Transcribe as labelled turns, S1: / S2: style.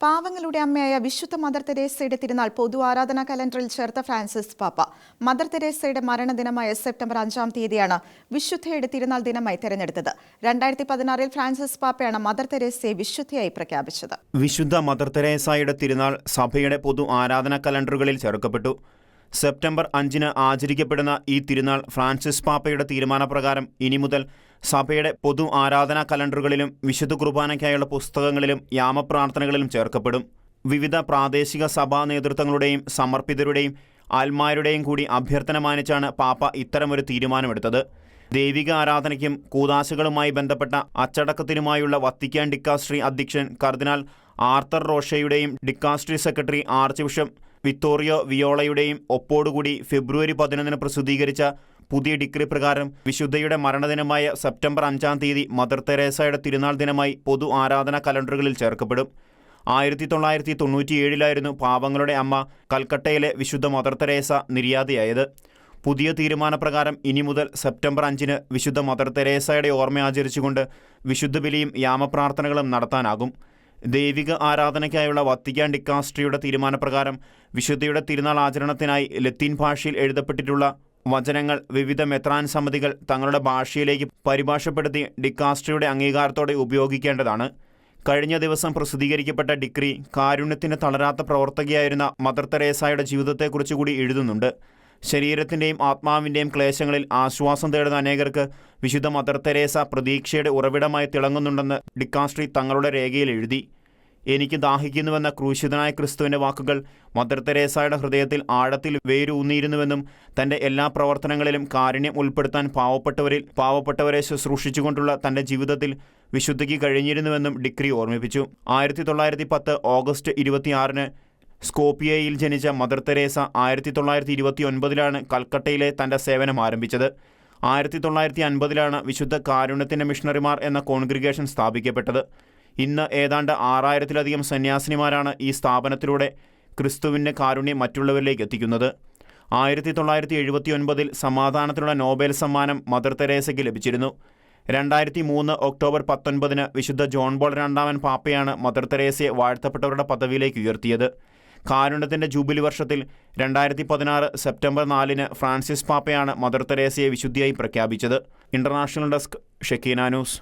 S1: പാവങ്ങളുടെ അമ്മയായ വിശുദ്ധ മദർ തെരേസയുടെ തിരുനാൾ പൊതു ആരാധനാ കലണ്ടറിൽ ചേർത്ത ഫ്രാൻസിസ് പാപ്പ. മദർ തെരേസയുടെ മരണദിനമായ സെപ്റ്റംബർ 5-ാം തീയതിയാണ് വിശുദ്ധയുടെ തിരുനാൾ ദിനമായി തെരഞ്ഞെടുത്തത്. 2016-ൽ ഫ്രാൻസിസ് പാപ്പയാണ് മദർ തെരേസയെ വിശുദ്ധയായി പ്രഖ്യാപിച്ചത്.
S2: വിശുദ്ധ മദർ തെരേസയുടെ തിരുനാൾ സഭയുടെ പൊതു ആരാധനാ കലണ്ടറുകളിൽ ചേർക്കപ്പെട്ടു. സെപ്റ്റംബർ 5-ന് ആചരിക്കപ്പെടുന്ന ഈ തിരുനാൾ ഫ്രാൻസിസ് പാപ്പയുടെ തീരുമാനപ്രകാരം ഇനി മുതൽ സഭയുടെ പൊതു ആരാധനാ കലണ്ടറുകളിലും വിശുദ്ധ കുർബാനയ്ക്കായുള്ള പുസ്തകങ്ങളിലും യാമപ്രാർത്ഥനകളിലും ചേർക്കപ്പെടും. വിവിധ പ്രാദേശിക സഭാ നേതൃത്വങ്ങളുടെയും സമർപ്പിതരുടെയും ആത്മാരുടെയും കൂടി അഭ്യർത്ഥന മാനിച്ചാണ് പാപ്പ ഇത്തരമൊരു തീരുമാനമെടുത്തത്. ദൈവിക ആരാധനയ്ക്കും കൂദാശകളുമായി ബന്ധപ്പെട്ട അച്ചടക്കത്തിനുമായുള്ള വത്തിക്കാൻ ഡിക്കാസ്ട്രി അധ്യക്ഷൻ കർദിനാൾ ആർത്തർ റോഷയുടെയും dicastery secretary archbishop Vittorio വിയോളയുടെയും ഒപ്പോടുകൂടി ഫെബ്രുവരി 11-ന് പ്രസിദ്ധീകരിച്ച പുതിയ ഡിക്രി പ്രകാരം വിശുദ്ധയുടെ മരണദിനമായ സെപ്റ്റംബർ 5-ാം തീയതി മദർ തെരേസയുടെ തിരുനാൾ ദിനമായി പൊതു ആരാധനാ കലണ്ടറുകളിൽ ചേർക്കപ്പെടും. 1997-ലായിരുന്നു പാവങ്ങളുടെ അമ്മ കൽക്കട്ടയിലെ വിശുദ്ധ മദർ തെരേസ നിര്യാതയായത്. പുതിയ തീരുമാനപ്രകാരം ഇനി മുതൽ സെപ്റ്റംബർ 5-ന് വിശുദ്ധ മദർ തെരേസയുടെ ഓർമ്മ ആചരിച്ചുകൊണ്ട് വിശുദ്ധ ബലിയും യാമപ്രാർത്ഥനകളും നടത്താനാകും. ദൈവിക ആരാധനയ്ക്കായുള്ള വത്തിക്കാൻ ഡിക്കാസ്ട്രിയുടെ തീരുമാനപ്രകാരം വിശുദ്ധയുടെ തിരുനാൾ ആചരണത്തിനായി ലത്തീൻ ഭാഷയിൽ എഴുതപ്പെട്ടിട്ടുള്ള വചനങ്ങൾ വിവിധ മെത്രാൻ സമിതികൾ തങ്ങളുടെ ഭാഷയിലേക്ക് പരിഭാഷപ്പെടുത്തി ഡിക്കാസ്ട്രിയുടെ അംഗീകാരത്തോടെ ഉപയോഗിക്കേണ്ടതാണ്. കഴിഞ്ഞ ദിവസം പ്രസിദ്ധീകരിക്കപ്പെട്ട ഡിക്രി കാരുണ്യത്തിന് തളരാത്ത പ്രവർത്തകയായിരുന്ന മദർ തെരേസയുടെ ജീവിതത്തെക്കുറിച്ച് കൂടി എഴുതുന്നുണ്ട്. ശരീരത്തിൻ്റെയും ആത്മാവിൻ്റെയും ക്ലേശങ്ങളിൽ ആശ്വാസം തേടുന്ന അനേകർക്ക് വിശുദ്ധ മദർ തെരേസ പ്രതീക്ഷയുടെ ഉറവിടമായി തിളങ്ങുന്നുണ്ടെന്ന് ഡിക്കാസ്ട്രി തങ്ങളുടെ രേഖയിൽ എഴുതി. എനിക്ക് ദാഹിക്കുന്നുവെന്ന ക്രൂശിതനായ ക്രിസ്തുവിൻ്റെ വാക്കുകൾ മദർ തെരേസയുടെ ഹൃദയത്തിൽ ആഴത്തിൽ വേരൂന്നിയിരുന്നുവെന്നും തൻ്റെ എല്ലാ പ്രവർത്തനങ്ങളിലും കാരുണ്യം ഉൾപ്പെടുത്താൻ പാവപ്പെട്ടവരെ ശുശ്രൂഷിച്ചുകൊണ്ടുള്ള തൻ്റെ ജീവിതത്തിൽ വിശുദ്ധിക്ക് കഴിഞ്ഞിരുന്നുവെന്നും ഡിക്രി ഓർമ്മിപ്പിച്ചു. 1910 ഓഗസ്റ്റ് 26-ന് സ്കോപ്പിയയിൽ ജനിച്ച മദർ തെരേസ 1929-ലാണ് കൽക്കട്ടയിലെ തൻ്റെ സേവനം ആരംഭിച്ചത്. 1950-ലാണ് വിശുദ്ധ കാരുണ്യത്തിൻ്റെ മിഷണറിമാർ എന്ന കോൺഗ്രിഗേഷൻ സ്ഥാപിക്കപ്പെട്ടത്. ഇന്ന് ഏതാണ്ട് 6000-ലധികം സന്യാസിനിമാരാണ് ഈ സ്ഥാപനത്തിലൂടെ ക്രിസ്തുവിൻ്റെ കാരുണ്യം മറ്റുള്ളവരിലേക്ക് എത്തിക്കുന്നത്. 1979-ൽ സമാധാനത്തിനുള്ള നോബൽ സമ്മാനം മദർ തെരേസയ്ക്ക് ലഭിച്ചിരുന്നു. 2003 ഒക്ടോബർ 19-ന് വിശുദ്ധ ജോൺ പോൾ രണ്ടാമൻ പാപ്പയാണ് മദർ തെരേസയെ വാഴ്ത്തപ്പെട്ടവരുടെ പദവിയിലേക്ക് ഉയർത്തിയത്. കാരുണ്യത്തിൻ്റെ ജൂബിലി വർഷത്തിൽ 2016 സെപ്റ്റംബർ 4-ന് ഫ്രാൻസിസ് പാപ്പയാണ് മദർ തെരേസയെ വിശുദ്ധിയായി പ്രഖ്യാപിച്ചത്. International desk Shekinah news.